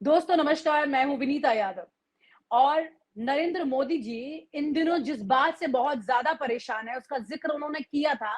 दोस्तों नमस्कार, मैं हूँ विनीता यादव। और नरेंद्र मोदी जी इन दिनों जिस बात से बहुत ज्यादा परेशान है उसका जिक्र उन्होंने किया था,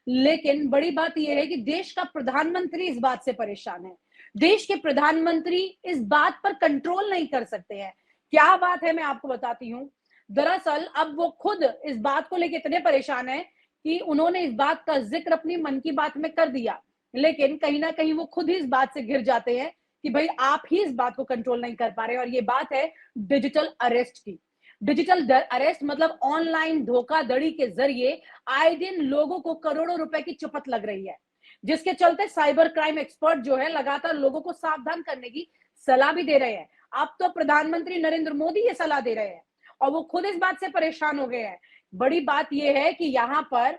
लेकिन बड़ी बात यह है कि देश का प्रधानमंत्री इस बात से परेशान है। देश के प्रधानमंत्री इस बात पर कंट्रोल नहीं कर सकते हैं। क्या बात है मैं आपको बताती हूँ। दरअसल अब वो खुद इस बात को लेकर इतने परेशान है कि उन्होंने इस बात का जिक्र अपनी मन की बात में कर दिया, लेकिन कहीं ना कहीं वो खुद ही इस बात से घिर जाते हैं कि भाई आप ही इस बात को कंट्रोल नहीं कर पा रहे। और ये बात है डिजिटल अरेस्ट की। डिजिटल अरेस्ट मतलब ऑनलाइन धोखाधड़ी के जरिए आए दिन लोगों को करोड़ों रुपए की चुपत लग रही है, जिसके चलते साइबर क्राइम एक्सपर्ट जो है लगातार लोगों को सावधान करने की सलाह भी दे रहे हैं। अब तो प्रधानमंत्री नरेंद्र मोदी ये सलाह दे रहे हैं और वो खुद इस बात से परेशान हो गए हैं। बड़ी बात यह है कि यहां पर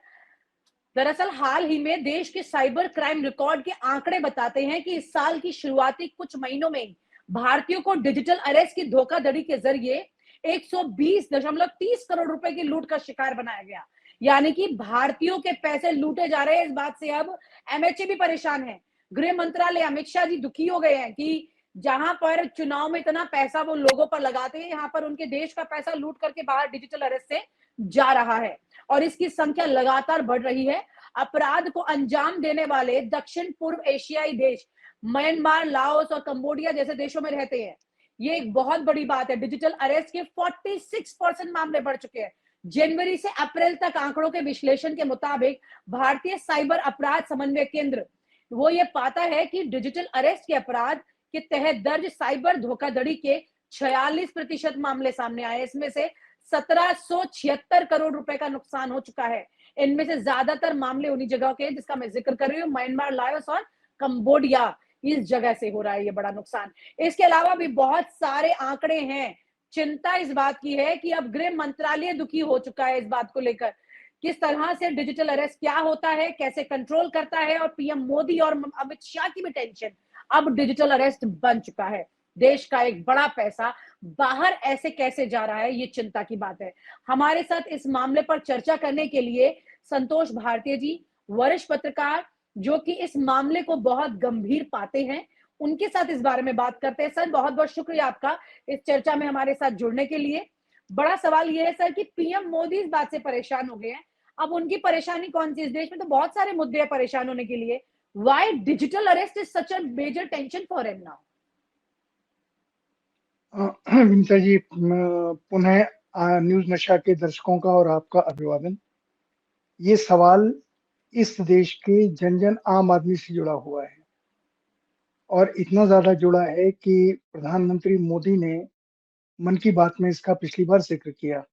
दरअसल हाल ही में देश के साइबर क्राइम रिकॉर्ड के आंकड़े बताते हैं कि इस साल की शुरुआती कुछ महीनों में भारतीयों को डिजिटल अरेस्ट की धोखाधड़ी के जरिए 120.30 करोड़ रुपए की लूट का शिकार बनाया गया। यानी कि भारतीयों के पैसे लूटे जा रहे हैं। इस बात से अब एमएचए भी परेशान है। गृह मंत्रालय अमित शाह जी दुखी हो गए हैं कि जहां पर चुनाव में इतना पैसा वो लोगों पर लगाते हैं, यहां पर उनके देश का पैसा लूट करके बाहर डिजिटल अरेस्ट से जा रहा है और इसकी संख्या लगातार बढ़ रही है। अपराध को अंजाम देने वाले दक्षिण पूर्व एशियाई देश म्यांमार, लाओस और कंबोडिया जैसे देशों में रहते हैं। ये एक बहुत बड़ी बात है। डिजिटल अरेस्ट के 46% मामले बढ़ चुके हैं। जनवरी से अप्रैल तक आंकड़ों के विश्लेषण के मुताबिक भारतीय साइबर अपराध समन्वय केंद्र वो ये पाता है कि डिजिटल अरेस्ट के अपराध के तहत दर्ज साइबर धोखाधड़ी के 46% मामले सामने आए। इसमें से 1776 करोड़ रुपए का नुकसान हो चुका है। इनमें से ज्यादातर मामले उन्हीं जगह के हैं जिसका मैं जिक्र कर रही हूँ, म्यांमार, लाओस और कंबोडिया। इस जगह से हो रहा है ये बड़ा नुकसान। इसके अलावा भी बहुत सारे आंकड़े हैं। चिंता इस बात की है कि अब गृह मंत्रालय दुखी हो चुका है इस बात को लेकर। किस तरह से डिजिटल अरेस्ट क्या होता है, कैसे कंट्रोल करता है, और पीएम मोदी और अमित शाह की भी टेंशन अब डिजिटल अरेस्ट बन चुका है। देश का एक बड़ा पैसा बाहर ऐसे कैसे जा रहा है, ये चिंता की बात है। हमारे साथ इस मामले पर चर्चा करने के लिए संतोष भारतीय जी, वरिष्ठ पत्रकार जो कि इस मामले को बहुत गंभीर पाते हैं, उनके साथ इस बारे में बात करते हैं। सर बहुत बहुत शुक्रिया आपका इस चर्चा में हमारे साथ जुड़ने के लिए। बड़ा सवाल यह है सर कि पीएम मोदी इस बात से परेशान हो गए हैं। अब उनकी परेशानी कौन सी? इस देश में तो बहुत सारे मुद्दे हैं परेशान होने के लिए। Why digital arrest is such a major tension for him now? Vinita ji, पुनः न्यूज नशा के दर्शकों का और आपका अभिवादन। ये सवाल इस देश के जन जन आम आदमी से जुड़ा हुआ है और इतना ज्यादा जुड़ा है कि प्रधानमंत्री मोदी ने मन की बात में इसका पिछली बार जिक्र किया।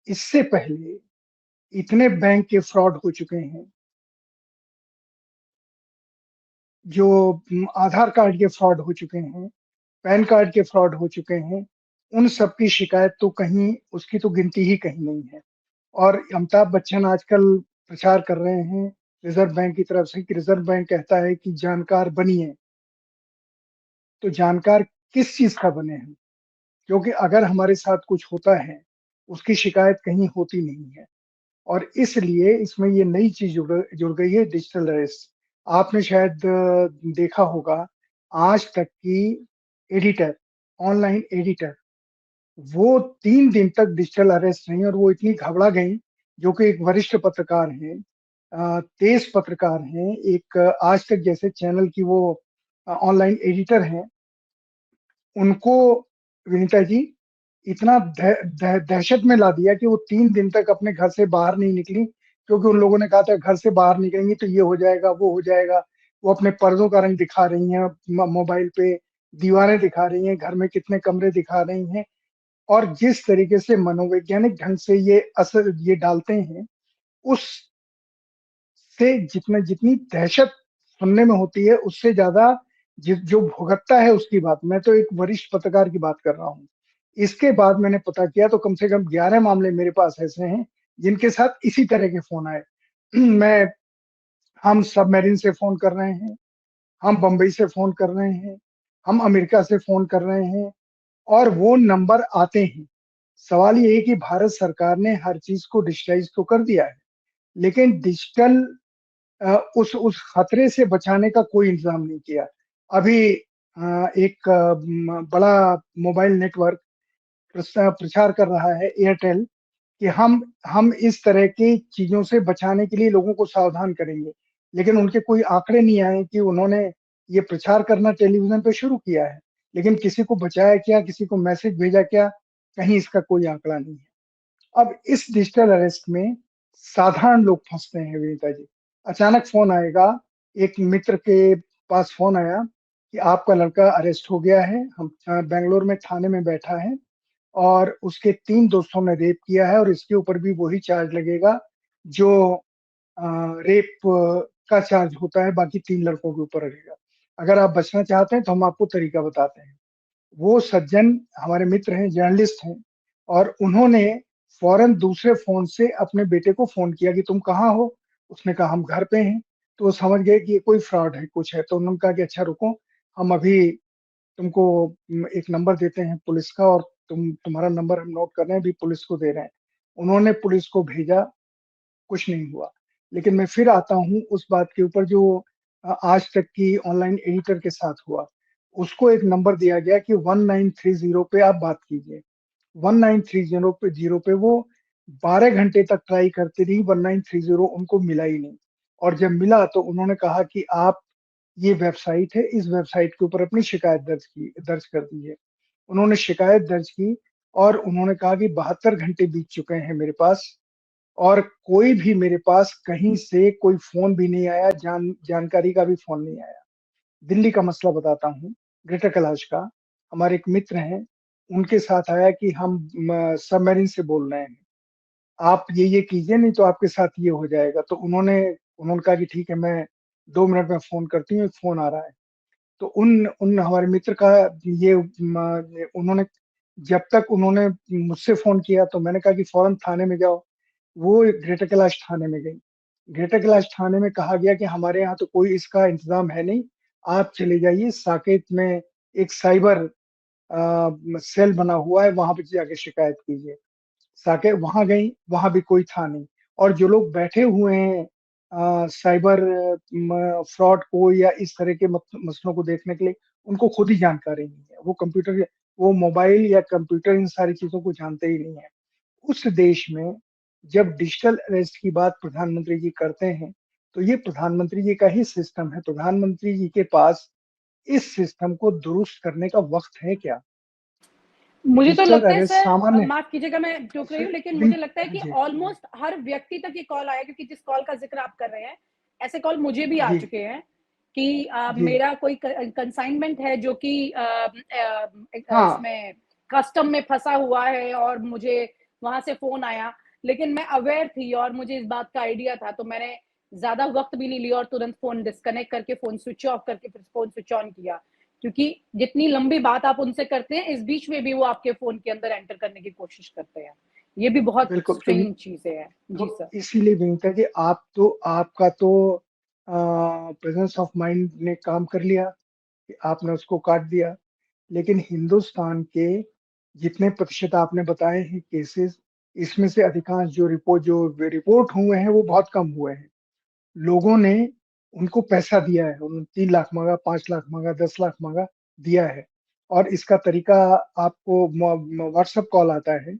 इससे पहले इतने बैंक के फ्रॉड हो चुके हैं, जो आधार कार्ड के फ्रॉड हो चुके हैं, पैन कार्ड के फ्रॉड हो चुके हैं, उन सब की शिकायत तो कहीं उसकी तो गिनती ही कहीं नहीं है। और अमिताभ बच्चन आजकल प्रचार कर रहे हैं रिजर्व बैंक की तरफ से कि रिजर्व बैंक कहता है कि जानकार बनिए। तो जानकार किस चीज का बने हैं? क्योंकि अगर हमारे साथ कुछ होता है, उसकी शिकायत कहीं होती नहीं है। और इसलिए इसमें ये नई चीज जुड़ गई है, डिजिटल अरेस्ट। आपने शायद देखा होगा, आज तक की एडिटर, ऑनलाइन एडिटर, वो 3 दिन तक डिजिटल अरेस्ट रही और वो इतनी घबरा गई, जो कि एक वरिष्ठ पत्रकार हैं, तेज पत्रकार हैं, एक आज तक जैसे चैनल की वो ऑनलाइन एडिटर हैं। उनको, विनीता जी, इतना दहशत में ला दिया कि वो 3 दिन तक अपने घर से बाहर नहीं निकली, क्योंकि उन लोगों ने कहा था घर से बाहर निकलेंगी तो ये हो जाएगा, वो हो जाएगा। वो अपने पर्दों का रंग दिखा रही हैं, मोबाइल पे दीवारें दिखा रही हैं, घर में कितने कमरे दिखा रही हैं। और जिस तरीके से मनोवैज्ञानिक ढंग से ये असर ये डालते हैं, उससे जितना जितनी दहशत सुनने में होती है, उससे ज्यादा जो भुगतता है उसकी बात। मैं तो एक वरिष्ठ पत्रकार की बात कर रहा हूँ। इसके बाद मैंने पता किया तो कम से कम 11 मामले मेरे पास ऐसे हैं जिनके साथ इसी तरह के फोन आए। मैं हम सबमरीन से फोन कर रहे हैं, हम बंबई से फोन कर रहे हैं, हम अमेरिका से फोन कर रहे हैं, और वो नंबर आते हैं। सवाल ये है कि भारत सरकार ने हर चीज को डिजिटाइज तो कर दिया है, लेकिन डिजिटल उस खतरे से बचाने का कोई इंतजाम नहीं किया। अभी एक बड़ा मोबाइल नेटवर्क प्रचार कर रहा है, एयरटेल, कि हम इस तरह की चीज़ों से बचाने के लिए लोगों को सावधान करेंगे। लेकिन उनके कोई आंकड़े नहीं आए कि उन्होंने ये प्रचार करना टेलीविज़न पे शुरू किया है। लेकिन किसी को बचाया क्या, किसी को मैसेज भेजा क्या, कहीं इसका कोई आंकड़ा नहीं है। अब इस डिजिटल अरेस्ट में साधारण लोग फँसते हैं विनीता जी। अचानक फ़ोन आएगा, एक मित्र के पास फ़ोन आया कि आपका लड़का अरेस्ट हो गया है, हम बैंगलोर में थाने में बैठा है और उसके 3 दोस्तों ने रेप किया है और इसके ऊपर भी वही चार्ज लगेगा जो अ, रेप का चार्ज होता है बाकी 3 लड़कों के ऊपर लगेगा। अगर आप बचना चाहते हैं तो हम आपको तरीका बताते हैं। वो सज्जन हमारे मित्र हैं, जर्नलिस्ट हैं और उन्होंने फ़ौरन दूसरे फ़ोन से अपने बेटे को फ़ोन किया कि तुम कहाँ हो? उसने कहा हम घर पे हैं। तो वो समझ गए कि ये कोई फ्रॉड है, कुछ है। तो उन्होंने कहा कि अच्छा रुको, हम अभी तुमको एक नंबर देते हैं पुलिस का और तुम्हारा नंबर हम नोट कर रहे हैं, अभी पुलिस को दे रहे हैं। उन्होंने पुलिस को भेजा, कुछ नहीं हुआ। लेकिन मैं फिर आता हूँ उस बात के ऊपर जो आज तक की ऑनलाइन एडिटर के साथ हुआ। उसको एक नंबर दिया गया कि 1930 पे आप बात कीजिए। 1930 पे 0 पे वो 12 घंटे तक ट्राई करती रही, 1930 उनको मिला ही नहीं। और जब मिला तो उन्होंने कहा कि आप ये वेबसाइट है, इस वेबसाइट के ऊपर अपनी शिकायत दर्ज कर दीजिए। उन्होंने शिकायत दर्ज की और उन्होंने कहा कि 72 घंटे बीत चुके हैं मेरे पास और कोई भी मेरे पास कहीं से कोई फ़ोन भी नहीं आया, जानकारी का भी फ़ोन नहीं आया। दिल्ली का मसला बताता हूँ, ग्रेटर कैलाश का। हमारे एक मित्र हैं, उनके साथ आया कि हम सबमरीन से बोल रहे हैं। आप ये कीजिए नहीं तो आपके साथ ये हो जाएगा। तो उन्होंने उन्होंने कहा कि ठीक है मैं 2 मिनट में फ़ोन करती हूँ, एक फ़ोन आ रहा है। तो उन उन हमारे मित्र का ये उन्होंने जब तक उन्होंने मुझसे फ़ोन किया तो मैंने कहा कि फ़ौरन थाने में जाओ। वो ग्रेटर कैलाश थाने में गई। ग्रेटर कैलाश थाने में कहा गया कि हमारे यहाँ तो कोई इसका इंतज़ाम है नहीं, आप चले जाइए साकेत में एक साइबर सेल बना हुआ है, वहाँ पे जाके शिकायत कीजिए। साकेत वहाँ गई, वहाँ भी कोई था नहीं और जो लोग बैठे हुए हैं साइबर फ्रॉड को या इस तरह के मसलों को देखने के लिए, उनको खुद ही जानकारी नहीं है। वो मोबाइल या कंप्यूटर इन सारी चीज़ों को जानते ही नहीं है। उस देश में जब डिजिटल अरेस्ट की बात प्रधानमंत्री जी करते हैं, तो ये प्रधानमंत्री जी का ही सिस्टम है। प्रधानमंत्री जी के पास इस सिस्टम को दुरुस्त करने का वक़्त है क्या? मुझे तो डिजिटल लगता है अरेस्ट सर, सामान्य माफ़ कीजिएगा मैं टोक रही सर हूँ, लेकिन बिन मुझे लगता है कि जी, ऑलमोस्ट हर व्यक्ति तक ये कॉल आया, क्योंकि जिस कॉल का ज़िक्र आप कर रहे हैं, ऐसे कॉल मुझे भी आ जी, चुके हैं कि जी। मेरा कोई कंसाइनमेंट है जो कि हाँ, इसमें कस्टम में फँसा हुआ है और मुझे वहाँ से फ़ोन आया। लेकिन मैं अवेयर थी और मुझे इस बात का आइडिया था, तो मैंने ज़्यादा वक़्त भी नहीं लिया और तुरंत फ़ोन डिस्कनेक्ट करके फ़ोन स्विच ऑफ करके फिर फ़ोन स्विच ऑन किया। क्योंकि जितनी लंबी बात आप उनसे करते हैं, इस बीच में भी वो आपके फ़ोन के अंदर एंटर करने की कोशिश करते हैं। ये भी बहुत बिल्कुल। स्ट्रेंज चीज़ें हैं। जी तो सर। इसीलिए विनीता जी आपका तो प्रेजेंस ऑफ माइंड ने काम कर लिया कि आपने उसको काट दिया। लेकिन हिंदुस्तान के जितने प्रतिशत आपने बताए हैं केसेस, इसमें से अधिकांश जो रिपोर्ट हुए हैं, वो बहुत कम हुए हैं। लोगों ने उनको पैसा दिया है, उन्होंने 3 लाख माँगा, 5 लाख माँगा, 10 लाख माँगा, दिया है। और इसका तरीका आपको व्हाट्सएप कॉल आता है,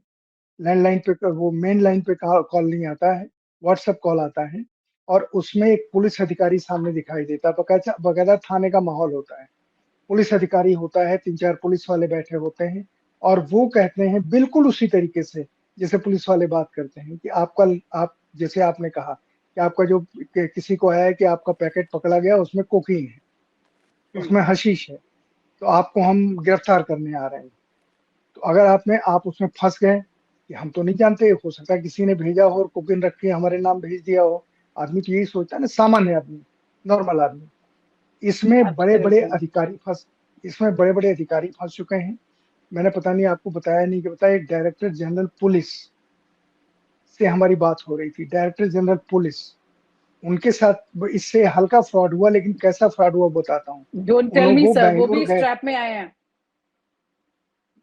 लैंडलाइन पे वो मेन लाइन पे कॉल नहीं आता है, व्हाट्सएप कॉल आता है और उसमें एक पुलिस अधिकारी सामने दिखाई देता है, बकायदा थाने का माहौल होता है। पुलिस अधिकारी होता है, 3-4 पुलिस वाले बैठे होते हैं और वो कहते हैं बिल्कुल उसी तरीके से, जैसे पुलिस वाले बात करते हैं कि आप जैसे आपने कहा कि आपका जो किसी को आया है कि आपका पैकेट पकड़ा गया, उसमें कोकीन है, हुँ। उसमें हशीश है, तो आपको हम गिरफ्तार करने आ रहे हैं। तो अगर आप उसमें फँस गए कि हम तो नहीं जानते, हो सकता है किसी ने भेजा हो और कोकीन रख के हमारे नाम भेज दिया हो। आदमी तो यही सोचता है ना, सामान्य आदमी, नॉर्मल आदमी। इसमें बड़े-बड़े एब्सोल्युटली। अधिकारी फँस इसमें बड़े-बड़े अधिकारी फँस चुके हैं। मैंने पता नहीं आपको बताया नहीं कि बताया, एक डायरेक्टर जनरल पुलिस से हमारी बात हो रही थी, डायरेक्टर जनरल पुलिस। उनके साथ इससे हल्का फ्रॉड हुआ, लेकिन कैसा फ्रॉड हुआ बताता हूँ। डोंट टेल मी वो सर, वो भी बैंगलोर इस गए। ट्रैप में आए हैं।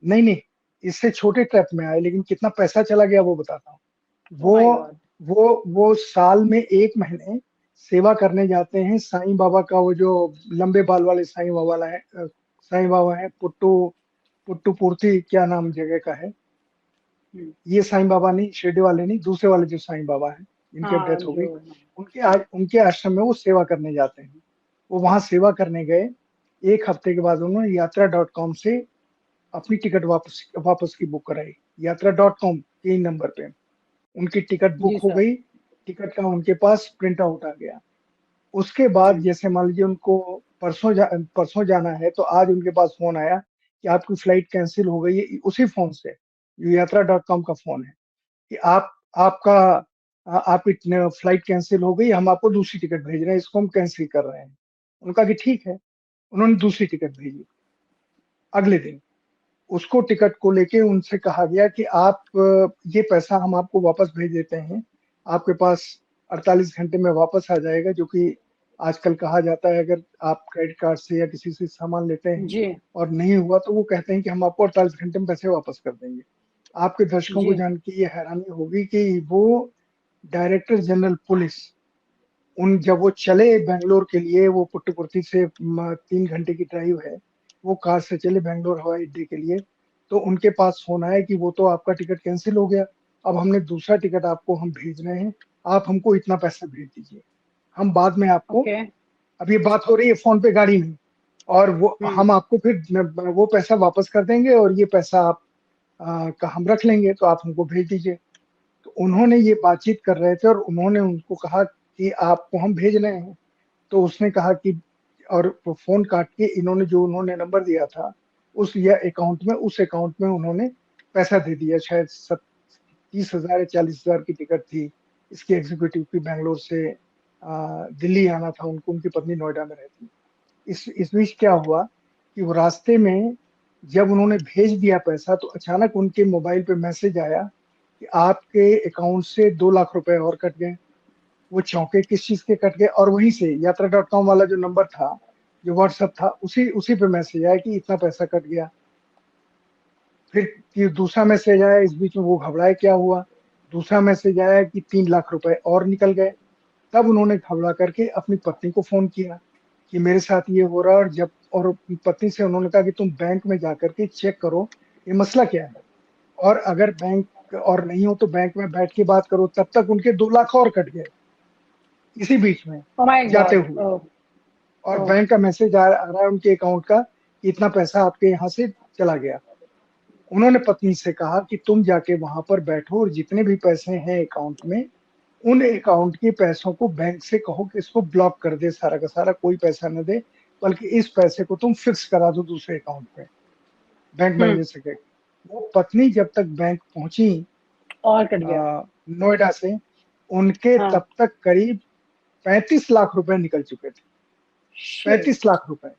नहीं, इससे छोटे ट्रैप में आए, लेकिन कितना पैसा चला गया वो बताता हूँ। ओह माय वो गॉड! वो साल में 1 महीने सेवा करने जाते हैं साईं बाबा का, वो जो लंबे बाल वाले साईं बाबा है, साईं बाबा है, पुट्टू पुट्टू पूर्ति, क्या नाम जगह का है, हम्म, ये साईं बाबा नहीं, शिरडी वाले नहीं, दूसरे वाले जो साईं बाबा हैं जिनकी अब हाँ डेथ हो गई, जो उनके आश्रम में वो सेवा करने जाते हैं। वो वहां सेवा करने गए, 1 हफ्ते के बाद उन्होंने यात्रा डॉट कॉम से अपनी टिकट वापस वापस की बुक कराई, यात्रा डॉट कॉम के ही नंबर पे उनकी टिकट बुक जी हो सर। गई। टिकट का उनके पास प्रिंट आउट आ गया। उसके बाद जी जैसे मान लीजिए उनको परसों जाना है, तो आज उनके पास फोन आया कि आपकी फ्लाइट कैंसिल हो गई है, उसी फोन से, जो यात्रा डॉट कॉम का फोन है, कि आपका आपकी फ्लाइट कैंसिल हो गई, हम आपको दूसरी टिकट भेज रहे हैं, इसको हम कैंसिल कर रहे हैं। उनका कि ठीक है। उन्होंने दूसरी टिकट भेजी। अगले दिन उसको टिकट को लेके उनसे कहा गया कि आप ये पैसा हम आपको वापस भेज देते हैं, आपके पास 48 घंटे में वापस आ जाएगा, जो कि आजकल कहा जाता है अगर आप क्रेडिट कार्ड से या किसी से सामान लेते हैं जी और नहीं हुआ तो वो कहते हैं कि हम आपको 48 घंटे में पैसे वापस कर देंगे। आपके दर्शकों को जी। जान के ये हैरानी होगी कि वो डायरेक्टर जनरल पुलिस, उन जब वो चले बेंगलोर के लिए, वो पुट्टुपुर्ती से 3 घंटे की ड्राइव है, वो कार से चले बेंगलोर हवाई अड्डे के लिए, तो उनके पास फोन आया कि वो तो आपका टिकट कैंसिल हो गया, अब हमने दूसरा टिकट आपको हम भेज रहे हैं, आप हमको इतना पैसा भेज दीजिए, हम बाद में आपको, ओके। अब ये बात हो रही है फोन पे गाड़ी में, और वो हम्म। हम आपको फिर वो पैसा वापस कर देंगे, और ये पैसा आप का हम रख लेंगे, तो आप हमको भेज दीजिए। तो उन्होंने ये बातचीत कर रहे थे और उन्होंने उनको कहा कि आपको हम भेज रहे हैं। तो उसने कहा कि, और फोन काट के इन्होंने जो उन्होंने नंबर दिया था उस या अकाउंट में, उस अकाउंट में उन्होंने पैसा दे दिया। शायद 30,000 या 40,000 की टिकट थी इसकी एग्जीक्यूटिव की, बैंगलोर से दिल्ली आना था उनको, उनकी पत्नी नोएडा में रहती। इस बीच क्या हुआ कि वो रास्ते में जब उन्होंने भेज दिया पैसा, तो अचानक उनके मोबाइल पे मैसेज आया कि आपके अकाउंट से 2 लाख रुपए और कट गए। वो चौंके, किस चीज के कट गए, और वहीं से यात्रा डॉट कॉम वाला जो नंबर था, जो व्हाट्सएप था, उसी उसी पे मैसेज आया कि इतना पैसा कट गया। फिर दूसरा मैसेज आया, इस बीच में वो घबराए क्या हुआ, दूसरा मैसेज आया कि 3 लाख रुपए और निकल गए। तब उन्होंने घबरा करके अपनी पत्नी को फोन किया कि मेरे साथ ये हो रहा है, और पत्नी से उन्होंने कहा कि तुम बैंक में जाकर के चेक करो ये मसला क्या है, और अगर बैंक और नहीं हो तो बैंक में बैठ के बात करो। तब तक उनके 2 लाख और कट गए इसी बीच में ओ माय जाते गॉड। हुए, ओ। और ओ। बैंक का मैसेज आ रहा है उनके अकाउंट का कि इतना पैसा आपके यहाँ से चला गया। उन्होंने पत्नी से कहा कि तुम जाके वहां पर बैठो, और जितने भी पैसे हैं अकाउंट में, उन अकाउंट के पैसों को बैंक से कहो कि इसको ब्लॉक कर दे, सारा का सारा कोई पैसा न दे, बल्कि इस पैसे को तुम फिक्स करा दो दूसरे अकाउंट में, बैंक हम्म। मैनेजर से कह के। वो पत्नी जब तक बैंक पहुंची और कट गया। नोएडा से, उनके हाँ। तब तक करीब 35 लाख रुपए निकल चुके थे। शिट। 35 लाख रुपए।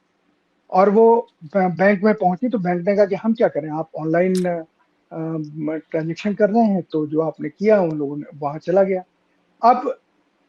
और वो बैंक में पहुंची तो बैंक ने कहा कि हम क्या करें, आप ऑनलाइन ट्रांजेक्शन कर रहे हैं, तो जो आपने किया उन लोगों ने वहां चला गया। अब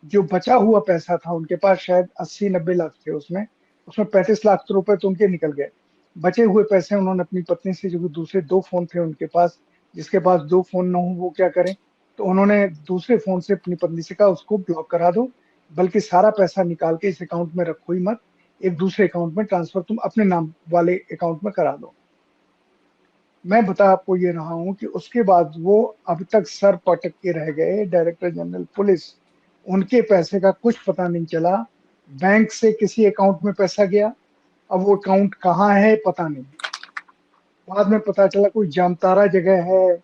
जो बचा हुआ पैसा था उनके पास, शायद 80-90 लाख थे उसमें, 35 लाख रुपए तो उनके निकल गए। बचे हुए पैसे उन्होंने अपनी पत्नी से, जो कि दूसरे 2 फोन थे उनके पास, जिसके पास 2 फोन न हो वो क्या करे, तो उन्होंने दूसरे फोन से अपनी पत्नी से कहा उसको ब्लॉक करा दो, बल्कि सारा पैसा निकाल के इस अकाउंट में रखो ही मत, एक दूसरे अकाउंट में ट्रांसफर तुम अपने नाम वाले अकाउंट में करा दो। मैं बता आपको ये रहा हूं कि उसके बाद वो अब तक सर पटक के रह गए, डायरेक्टर जनरल पुलिस, उनके पैसे का कुछ पता नहीं चला। बैंक से किसी अकाउंट में पैसा गया, अब वो अकाउंट कहाँ है पता नहीं। बाद में पता चला कोई जामतारा जगह है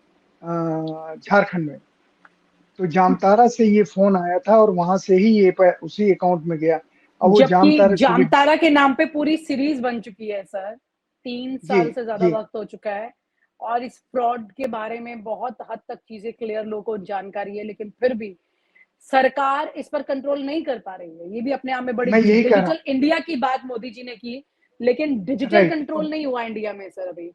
झारखंड में, तो जामतारा से ये फोन आया था और वहां से ही ये उसी अकाउंट में गया। अब वो जबकि जामतारा चूंकि, जामतारा के नाम पे पूरी सीरीज बन चुकी है सर। 3 साल जी से ज्यादा जी, वक्त हो चुका है। और इस फ्रॉड के बारे में बहुत हद तक चीजें क्लियर लोगों को जानकारी है, लेकिन फिर भी सरकार इस पर कंट्रोल नहीं कर पा रही है। ये भी अपने आप में बड़ी मैं यही कह रहा डिजिटल इंडिया की बात मोदी जी ने की, लेकिन हूँ। Digital right. कंट्रोल नहीं हुआ इंडिया में सर अभी।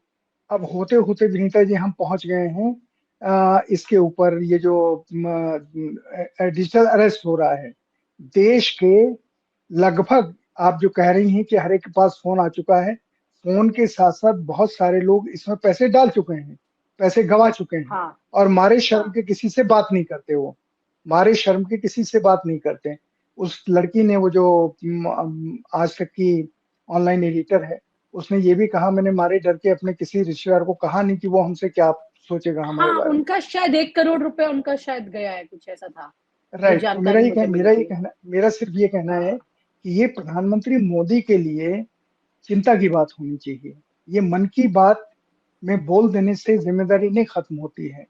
अब होते होते विनीता जी हम पहुंच गए हैं इसके ऊपर, ये जो डिजिटल अरेस्ट हो रहा है देश के लगभग, आप जो कह रही हैं कि हर एक के पास फोन आ चुका है, फोन के साथ साथ बहुत सारे लोग इसमें पैसे डाल चुके हैं, पैसे गंवा चुके हैं, हाँ। और मारे शर्म हाँ। के किसी से बात नहीं करते, वो मारे शर्म के किसी से बात नहीं करते। उस लड़की ने, वो जो आज तक की ऑनलाइन एडिटर है, उसने ये भी कहा, मैंने मारे डर के अपने किसी रिश्तेदार को कहा नहीं कि वो हमसे क्या सोचेगा हमारे हाँ, बारे में। उनका शायद 1 करोड़ रुपए उनका शायद गया है, कुछ ऐसा था, जो राइट। तो जानकारी मुझे मिली थी। मेरा सिर्फ ये कहना है कि ये प्रधानमंत्री मोदी के लिए चिंता की बात होनी चाहिए। ये मन की बात में बोल देने से जिम्मेदारी नहीं खत्म होती है।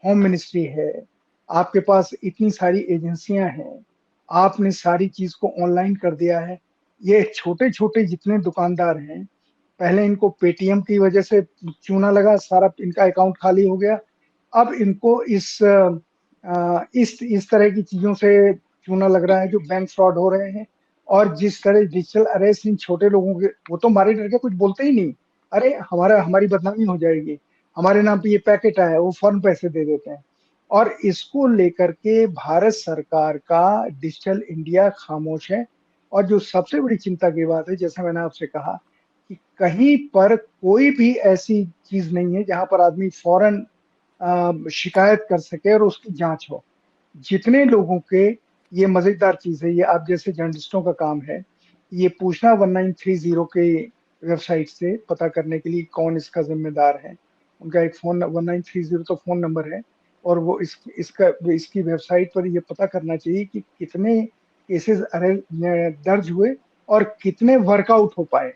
होम मिनिस्ट्री है, आपके पास इतनी सारी एजेंसियां हैं, आपने सारी चीज को ऑनलाइन कर दिया है। ये छोटे छोटे जितने दुकानदार हैं, पहले इनको पेटीएम की वजह से चूना लगा, सारा इनका अकाउंट खाली हो गया। अब इनको इस तरह की चीजों से चूना लग रहा है, जो बैंक फ्रॉड हो रहे हैं। और जिस तरह डिजिटल अरेस्ट इन छोटे लोगों के, वो तो मारे डर के कुछ बोलते ही नहीं। अरे हमारी बदनामी हो जाएगी, हमारे नाम पे ये पैकेट आया, वो फौरन पैसे दे देते हैं। और इसको लेकर के भारत सरकार का डिजिटल इंडिया खामोश है। और जो सबसे बड़ी चिंता की बात है, जैसे मैंने आपसे कहा, कि कहीं पर कोई भी ऐसी चीज नहीं है जहां पर आदमी फौरन शिकायत कर सके और उसकी जांच हो। जितने लोगों के, ये मजेदार चीज है, ये आप जैसे जर्नलिस्टों का काम है, ये पूछना 1930 के वेबसाइट से पता करने के लिए कौन इसका जिम्मेदार है। उनका एक फोन 1930 तो फोन नंबर है। और वो इसकी वेबसाइट पर ये पता करना चाहिए कि कितने केसेस दर्ज हुए और कितने वर्कआउट हो पाए।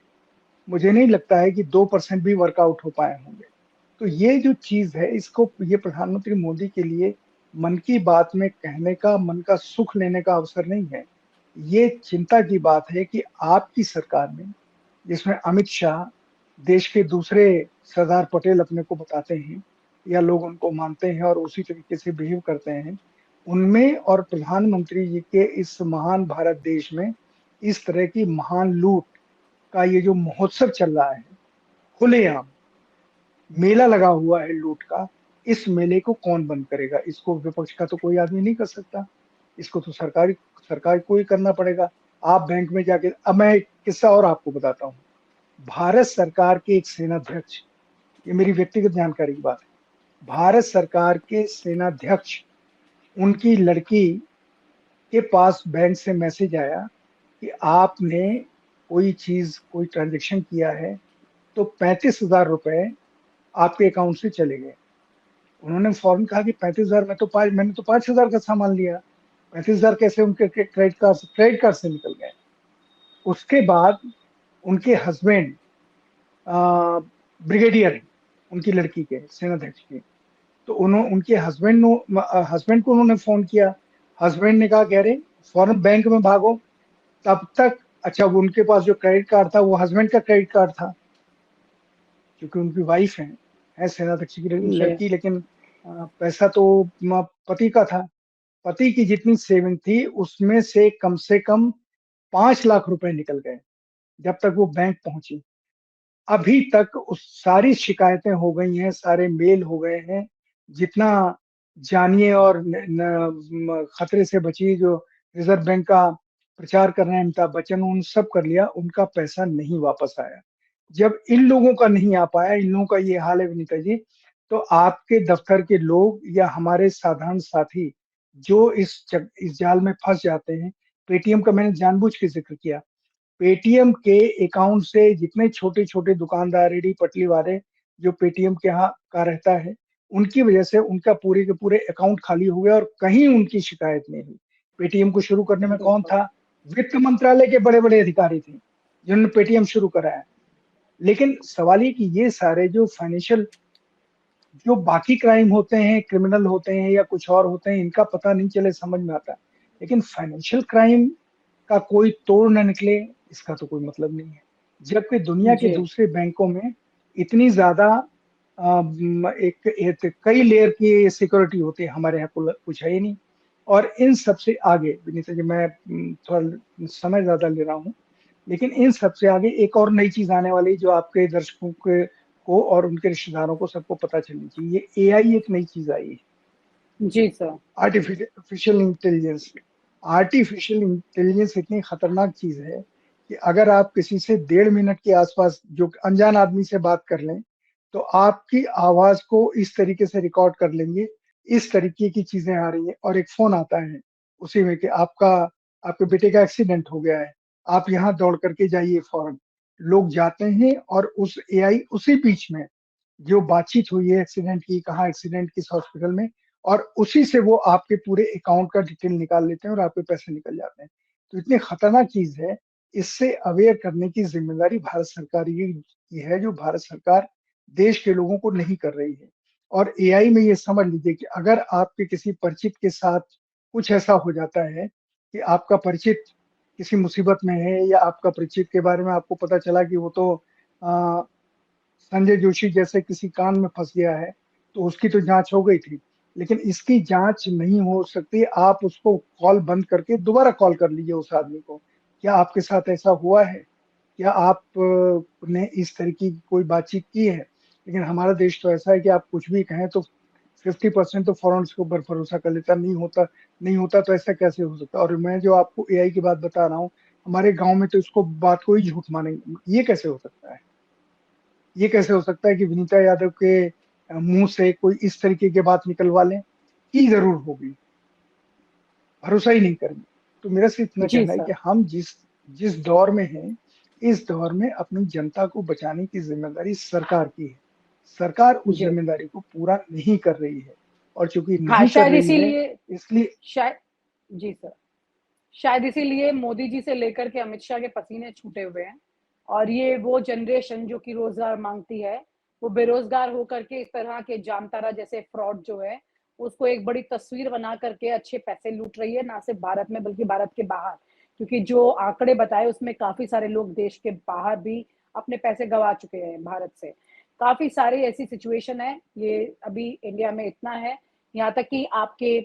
मुझे नहीं लगता है कि 2% भी वर्कआउट हो पाए होंगे। तो ये जो चीज है, इसको, ये प्रधानमंत्री मोदी के लिए मन की बात में कहने का, मन का सुख लेने का अवसर नहीं है। ये चिंता की बात है कि आपकी सरकार में, जिसमें अमित शाह, देश के दूसरे सरदार पटेल अपने को बताते हैं, या लोग उनको मानते हैं और उसी तरीके से बिहेव करते हैं, उनमें और प्रधानमंत्री जी के इस महान भारत देश में इस तरह की महान लूट का ये जो महोत्सव चल रहा है, खुलेआम मेला लगा हुआ है लूट का, इस मेले को कौन बंद करेगा? इसको विपक्ष का तो कोई आदमी नहीं कर सकता। इसको तो सरकार को ही करना पड़ेगा। आप बैंक में जाके, अब मैं एक किस्सा और आपको बताता हूँ। भारत सरकार के एक सेनाध्यक्ष, ये मेरी व्यक्तिगत जानकारी की बात है, भारत सरकार के सेनाध्यक्ष, उनकी लड़की के पास बैंक से मैसेज आया कि आपने कोई ट्रांजेक्शन किया है, तो 35,000 रुपए आपके अकाउंट से चले गए। उन्होंने फौरन कहा कि 35,000, मैंने तो 5,000 का सामान लिया, 35,000 कैसे उनके क्रेडिट कार्ड से निकल गए? उसके बाद उनके हस्बैंड ब्रिगेडियर हैं, उनकी लड़की के, सेनाध्यक्ष के। तो उनके हस्बैंड को उन्होंने फोन किया। हस्बैंड ने कहा, कह रहे फौरन बैंक में भागो। तब तक, अच्छा, वो उनके पास जो क्रेडिट कार्ड था, वो हस्बैंड का क्रेडिट कार्ड था, क्योंकि उनकी वाइफ है सेनाध्यक्ष की जी। लड़की, लेकिन पैसा तो पति का था। पति की जितनी सेविंग थी, उसमें से कम 5 लाख रुपए निकल गए जब तक वो बैंक पहुंची। अभी तक उस सारी शिकायतें हो गई हैं, सारे मेल हो गए हैं। जितना जानिए, और खतरे से बचिए, जो रिजर्व बैंक का प्रचार कर रहे हैं अमिताभ बच्चन, उन सब कर लिया, उनका पैसा नहीं वापस आया। जब इन लोगों का नहीं आ पाया, इन लोगों का ये हाल है विनीता जी, तो आपके दफ्तर के लोग या हमारे साधारण साथी जो इस जाल में फंस जाते हैं। पेटीएम का मैंने जानबूझ के जिक्र किया। पेटीएम के अकाउंट से जितने छोटे छोटे दुकानदार, रेडी पटली वाले, जो पेटीएम के यहाँ का रहता है, उनकी वजह से उनका पूरे के पूरे अकाउंट खाली हो गया और कहीं उनकी शिकायत नहीं हुई। पेटीएम को शुरू करने में कौन बिल्कुल। था? वित्त मंत्रालय के बड़े बड़े अधिकारी थे, जिन्होंने पेटीएम शुरू कराया। लेकिन सवाल ये कि ये सारे जो फाइनेंशियल, जो बाकी क्राइम होते हैं, क्रिमिनल होते हैं या कुछ और होते हैं, इनका पता नहीं चले, समझ में आता है। लेकिन फाइनेंशियल क्राइम का कोई तोड़ न निकले, इसका तो कोई मतलब नहीं है। जबकि दुनिया के जी। दूसरे बैंकों में इतनी ज्यादा एक कई लेयर की सिक्योरिटी होती है, हमारे यहाँ कुछ है ही नहीं। और इन सबसे आगे विनीता जी, मैं थोड़ा समय ज्यादा ले रहा हूँ, लेकिन इन सबसे आगे एक और नई चीज आने वाली, जो आपके दर्शकों को और उनके रिश्तेदारों को सबको पता चलनी चाहिए। एआई एक नई चीज आई है, जी sir. Artificial intelligence. Artificial intelligence इतनी खतरनाक चीज है कि अगर आप किसी से 1.5 मिनट के आसपास, जो अनजान आदमी से बात कर लें, तो आपकी आवाज को इस तरीके से रिकॉर्ड कर लेंगे। इस तरीके की चीजें आ रही हैं, और एक फोन आता है उसी में कि आपका आपके बेटे का एक्सीडेंट हो गया है, आप यहाँ दौड़ करके जाइए फौरन। लोग जाते हैं और उस एआई उसी बीच में जो बातचीत हुई है एक्सीडेंट की, कहाँ एक्सीडेंट, किस हॉस्पिटल में, और उसी से वो आपके पूरे अकाउंट का डिटेल निकाल लेते हैं और आपके पैसे निकल जाते हैं। तो इतनी खतरनाक चीज़ है, इससे अवेयर करने की ज़िम्मेदारी भारत सरकार की है, जो भारत सरकार देश के लोगों को नहीं कर रही है। और एआई में ये समझ लीजिए कि अगर आपके किसी परिचित के साथ कुछ ऐसा हो जाता है कि आपका परिचित किसी मुसीबत में है, या आपका परिचित के बारे में आपको पता चला कि वो तो अ, संजय जोशी जैसे किसी कांड में फँस गया है, तो उसकी तो जाँच हो गई थी। लेकिन इसकी जाँच नहीं हो सकती, आप उसको कॉल बंद करके दोबारा कॉल कर लीजिए उस आदमी को। क्या आपके साथ ऐसा हुआ है? क्या आप ने इस तरह की कोई बातचीत की है? लेकिन हमारा देश तो ऐसा है कि आप कुछ भी कहें तो 50% तो फौरन उसके ऊपर भरोसा कर लेता है, नहीं होता तो ऐसा कैसे हो सकता है? और मैं जो आपको एआई की बात बता रहा हूँ, हमारे गाँव में तो इसको बात को ही झूठ मानेंगे। ये कैसे हो सकता है? ये कैसे हो सकता है कि विनीता यादव के मुँह से कोई इस तरीके की बात निकलवा लें? की ज़रूर होगी, भरोसा ही नहीं करेंगे। तो मेरा सिर्फ इतना जी कहना है सर। कि हम जिस जिस दौर में हैं, इस दौर में अपनी जनता को बचाने की ज़िम्मेदारी सरकार की है। सरकार उस जी। ज़िम्मेदारी को पूरा नहीं कर रही है, और चूँकि हाँ, नहीं कर शायद रही है, इसीलिए इसलिए शायद जी सर। शायद इसीलिए मोदी जी से लेकर के अमित शाह के पसीने छूटे हुए हैं, और ये वो जनरेशन जो कि रोजगार मांगती है, वो बेरोजगार होकर के इस तरह के जामतारा जैसे फ्रॉड जो है, उसको एक बड़ी तस्वीर बना करके अच्छे पैसे लूट रही है, ना सिर्फ भारत में बल्कि भारत के बाहर। क्योंकि जो आंकड़े बताए उसमें काफी सारे लोग देश के बाहर भी अपने पैसे गंवा चुके हैं भारत से। काफी सारी ऐसी सिचुएशन है, ये अभी इंडिया में इतना है, यहाँ तक कि आपके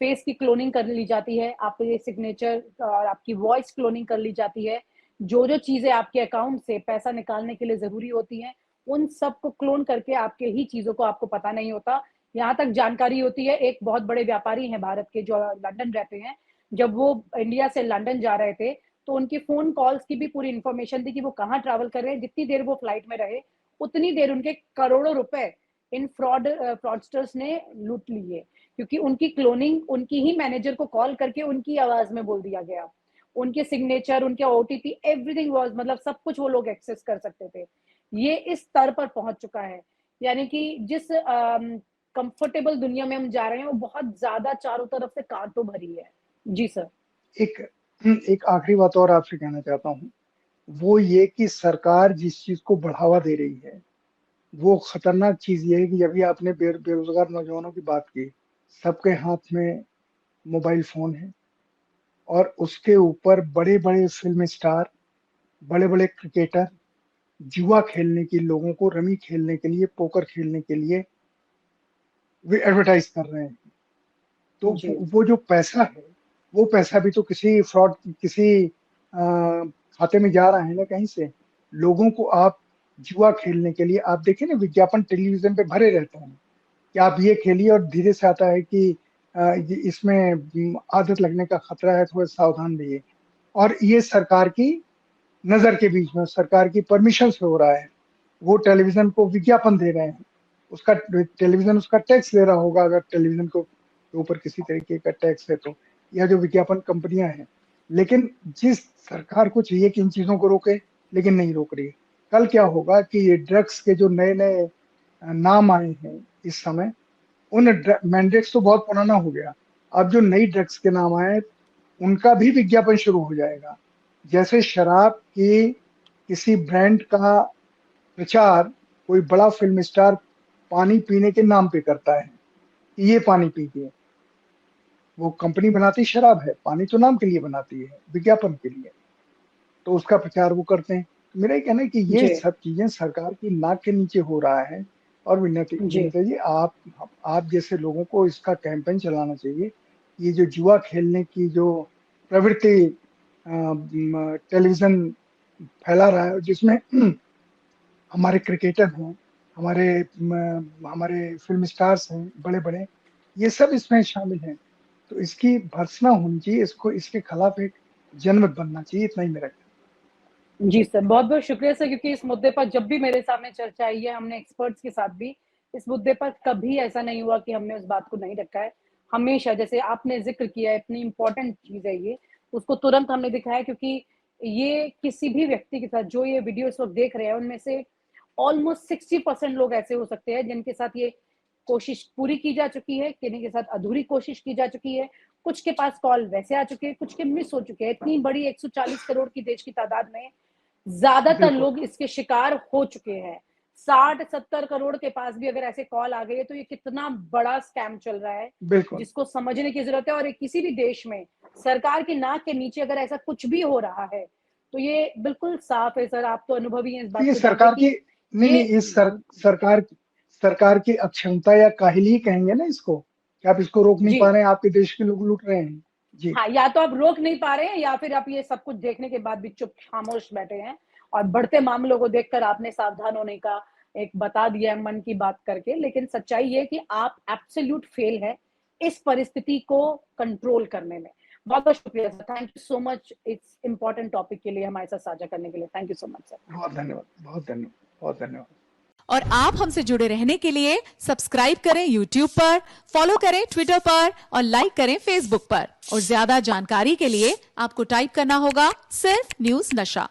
फेस की क्लोनिंग कर ली जाती है, आपके सिग्नेचर और आपकी वॉइस क्लोनिंग कर ली जाती है। जो चीजें आपके अकाउंट से पैसा निकालने के लिए जरूरी होती हैं, उन सब को क्लोन करके आपके ही चीजों को आपको पता नहीं होता। यहाँ तक जानकारी होती है, एक बहुत बड़े व्यापारी हैं भारत के जो लंदन रहते हैं, जब वो इंडिया से लंदन जा रहे थे, तो उनकी फोन कॉल्स की भी पूरी इंफॉर्मेशन थी कि वो कहाँ ट्रैवल कर रहे हैं, जितनी देर वो फ्लाइट में रहे उतनी देर उनके करोड़ों रुपए इन फ्रॉडस्टर्स ने लूट लिए। क्योंकि उनकी क्लोनिंग उनकी ही मैनेजर को कॉल करके उनकी आवाज में बोल दिया गया। उनके सिग्नेचर, उनके ओटीपी, एवरीथिंग वाज, मतलब सब कुछ वो लोग एक्सेस कर सकते थे। ये इस स्तर पर पहुंच चुका है। यानी कि जिस कंफर्टेबल दुनिया में हम जा रहे हैं, वो बहुत ज्यादा चारों तरफ से कांटों भरी है। जी सर। एक एक आखिरी बात और आपसे कहना चाहता हूँ, वो ये कि सरकार जिस चीज़ को बढ़ावा दे रही है, वो खतरनाक चीज़ ये है कि अभी आपने बेरोज़गार नौजवानों की बात की, सबके हाथ में मोबाइल फ़ोन है, और उसके ऊपर बड़े-बड़े फ़िल्म स्टार, बड़े-बड़े क्रिकेटर जुआ खेलने की, लोगों को रमी खेलने के लिए, पोकर खेलने के लिए वे एडवर्टाइज़ कर रहे हैं। तो जी। वो जो पैसा है, वो पैसा भी तो किसी फ्रॉड, किसी खाते में जा रहा है ना कहीं से। लोगों को आप जुआ खेलने के लिए, आप देखिए ना विज्ञापन टेलीविज़न पे भरे रहते हैं, कि आप ये खेलिए, और धीरे से आता है कि ये इसमें आदत लगने का खतरा है, थोड़ा सावधान रहिए। और ये सरकार की नज़र के बीच में, सरकार की परमिशन से हो रहा है। वो टेलीविज़न को विज्ञापन दे रहे हैं। उसका टेलीविज़न उसका टैक्स ले रहा होगा, अगर टेलीविज़न को के ऊपर किसी तरीके का टैक्स है तो, या जो विज्ञापन कंपनियाँ हैं। लेकिन जिस सरकार को चाहिए कि इन चीज़ों को रोके, लेकिन नहीं रोक रही है। कल क्या होगा कि ये ड्रग्स के जो नए-नए नाम आए हैं इस समय, उन मैंडेट्स तो बहुत पुराना हो गया। अब जो नई ड्रग्स के नाम आए, उनका भी विज्ञापन शुरू हो जाएगा। जैसे शराब की किसी ब्रांड का प्रचार कोई बड़ा फ़िल्म स्टार पानी पीने के नाम पे करता है, कि ये पानी पीजिए। वो कंपनी बनाती शराब है, पानी तो नाम के लिए बनाती है, विज्ञापन के लिए। तो उसका प्रचार वो करते हैं। तो मेरा ये कहना है कि ये जी। सब चीज़ें सरकार की नाक के नीचे हो रहा है, और जी। विनीता जी, आप जैसे लोगों को इसका कैंपेन चलाना चाहिए। ये जो जुआ खेलने की जो प्रवृत्ति टेलीविज़न फैला रहा है, जिसमें हमारे क्रिकेटर हैं, हमारे फ़िल्म स्टार्स हैं बड़े-बड़े, ये सब इसमें शामिल हैं। तो इसकी भर्त्सना होनी चाहिए, इसको इसके खिलाफ एक जनमत बनना चाहिए, इतना ही मेरा कहना जी सर, बहुत-बहुत शुक्रिया सर, क्योंकि इस मुद्दे पर जब भी मेरे सामने चर्चा आई है, हमने एक्सपर्ट्स के साथ भी, इस मुद्दे पर कभी ऐसा नहीं हुआ कि हमने उस बात को नहीं रखा है। हमेशा, जैसे आपने ज़िक्र किया है, इतनी इम्पोर्टेंट चीज़ है ये, उसको तुरंत हमने दिखाया, क्योंकि ये किसी भी व्यक्ति के साथ जो ये वीडियो इस वक्त देख रहे हैं उनमें से ऑलमोस्ट 60% लोग ऐसे हो सकते हैं जिनके साथ ये कोशिश पूरी की जा चुकी है, किन्हीं के साथ अधूरी कोशिश की जा चुकी है, कुछ के पास कॉल वैसे आ चुके हैं, कुछ के मिस हो चुके हैं। इतनी बड़ी 140 करोड़ की देश की तादाद में ज्यादातर लोग इसके शिकार हो चुके हैं। 60-70 करोड़ के पास भी अगर ऐसे कॉल आ गई है तो ये कितना बड़ा स्कैम चल रहा है, जिसको समझने की जरूरत है। और किसी भी देश में सरकार की नाक के नीचे अगर ऐसा कुछ भी हो रहा है तो ये बिल्कुल साफ है। सर, आप तो अनुभवी हैं इस बात ये को सरकार की नहीं, इस सरकार की अक्षमता या काहिली ही कहेंगे ना इसको, कि आप इसको रोक नहीं पा रहे हैं, आपके देश के लोग लूट रहे हैं। जी हाँ, या तो आप रोक नहीं पा रहे हैं या फिर आप ये सब कुछ देखने के बाद भी चुप खामोश बैठे हैं, और बढ़ते मामलों को देखकर आपने सावधान होने का एक बता दिया है मन की बात करके। लेकिन सच्चाई ये है कि आप एब्सोल्यूट फेल है इस परिस्थिति को कंट्रोल करने में। बहुत बहुत शुक्रिया sir, thank you so much इस इंपॉर्टेंट टॉपिक के लिए हमारे साथ साझा करने के लिए। Thank you so much sir. बहुत धन्यवाद, बहुत धन्यवाद, बहुत धन्यवाद। और आप हमसे जुड़े रहने के लिए सब्सक्राइब करें YouTube पर, फॉलो करें Twitter पर और लाइक करें Facebook पर। और ज्यादा जानकारी के लिए आपको टाइप करना होगा सिर्फ न्यूज नशा।